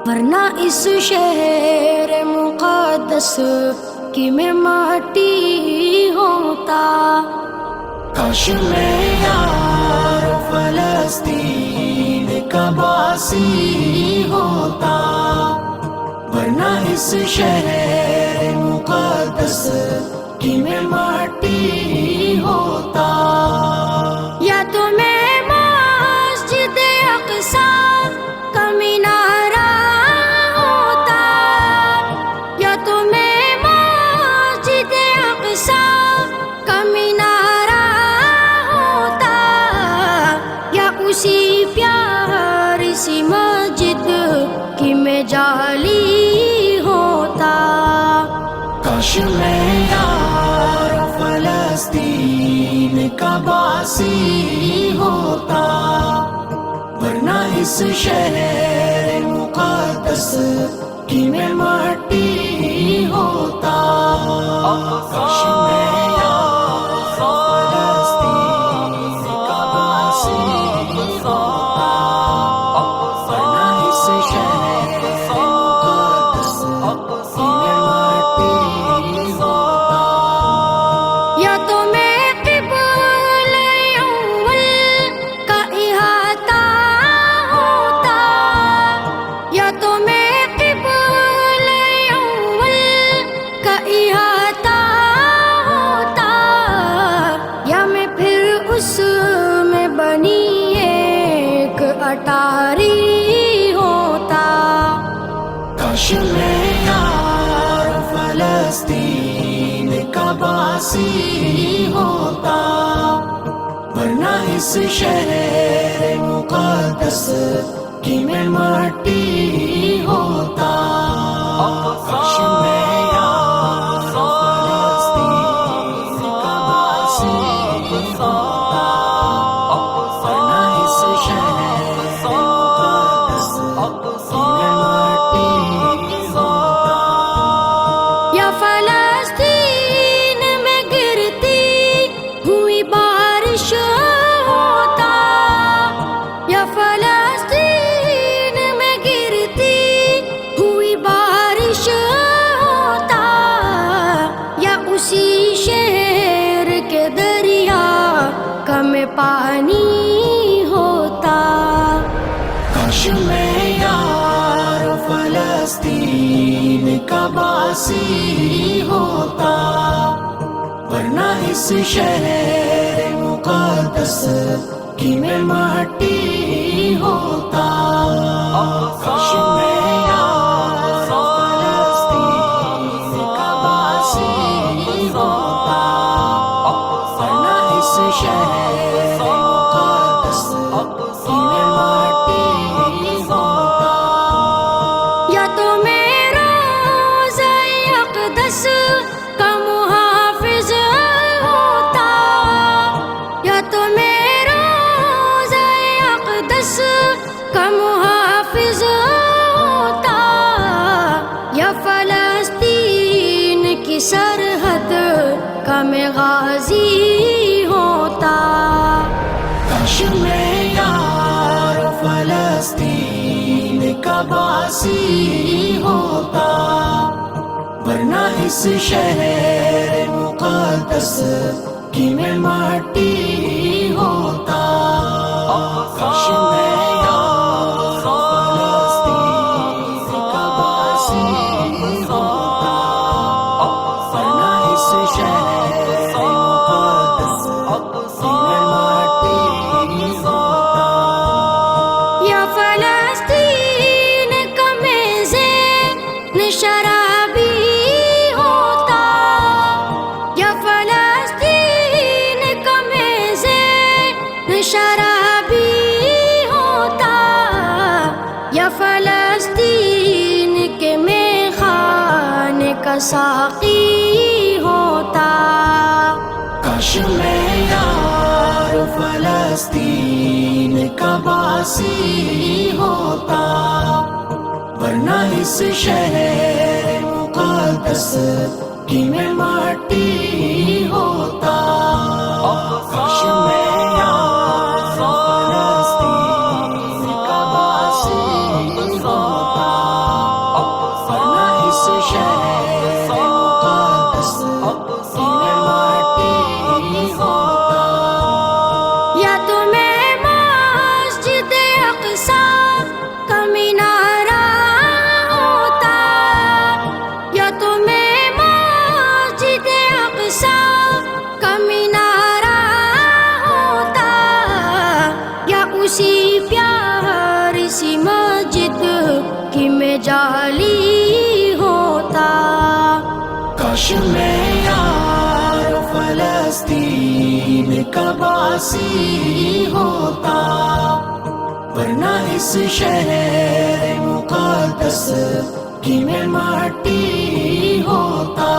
ورنہ اس شہر مقدس کی میں ماٹی ہوتا. کاش میں یار فلسطین کا باسی ہوتا، ورنہ اس شہر مقدس کی میں ماٹی ہوتا. یا تو میں مسجد اقصی کا مینارہ ہوتا، یا تو میں مسجد اقصی کا مینارہ ہوتا، یا اسی پیاری سی مسجد کی میں جالی ہوتا. کاش میں یار فلسطین کا باسی ہوتا، ورنہ اس شہر مقدس کی میں ماٹی ہوتا. کاش میں یار فلسطین کا باسی ہوتا، ورنہ اس شہر مقدس کی میں ماٹی ہوتا. یا تو میں قبلہ اول کا احاطہ ہوتا، یا تو میں قبلہ اول کا احاطہ ہوتا، یا میں پھر اس میں بنی ایک اٹاری ہوتا. کاش میں یار فلسطین کا باسی ہوتا، ورنہ اس شہر مقدس کی میں ماٹی ہوتا. کاش میں یار فلسطین کا باسی ہوتا، ورنہ اس شہر مقدس کی میں ماٹی ہوتا. یا فلسطین میں گرتی ہوئی بارش ہوتا، یا فلسطین میں گرتی ہوئی بارش ہوتا، یا اسی شہر کے دریا کا میں پانی ہوتا. کاش میں یار فلسطین کا باسی ہوتا، ورنہ اس شہر مقدس کی میں ماٹی ہوتا. کاش میں یار فلسطین کا باسی ہوتا، ورنہ اس شہر مقدس کی میں ماٹی ہوتا. یا تو میں روضہ اقدس کا محافظ ہوتا، یا تو میں روضہ اقدس کا محافظ ہوتا، یا فلسطین کی سرحد کا میں غازی ہوتا. کاش میں یار فلسطین کا باسی ہوتا، ورنہ اس شہر مقدس کی میں ماٹی ہوتا. کاش میں یار فلسطین کا باسی ہوتا، ورنہ اس شہر مقدس کی میں ماٹی ہوتا. یا فلسطین کا میں زین شرابی ہوتا، یا فلسطین کا میں زین شرابی ہوتا، یا فلسطین کے میں خانے کا ساقی ہوتا. کاش میں یار فلسطین کا باسی ہوتا، ورنہ اس شہر مقدس کی میں ماٹی ہوتا. کاش میں یار فلسطین کا باسی ہوتا، مسجد کی میں جالی ہوتا، کاش میں یار فلسطین کا باسی ہوتا، ورنہ اس شہر مقدس کی میں مٹی ہوتا۔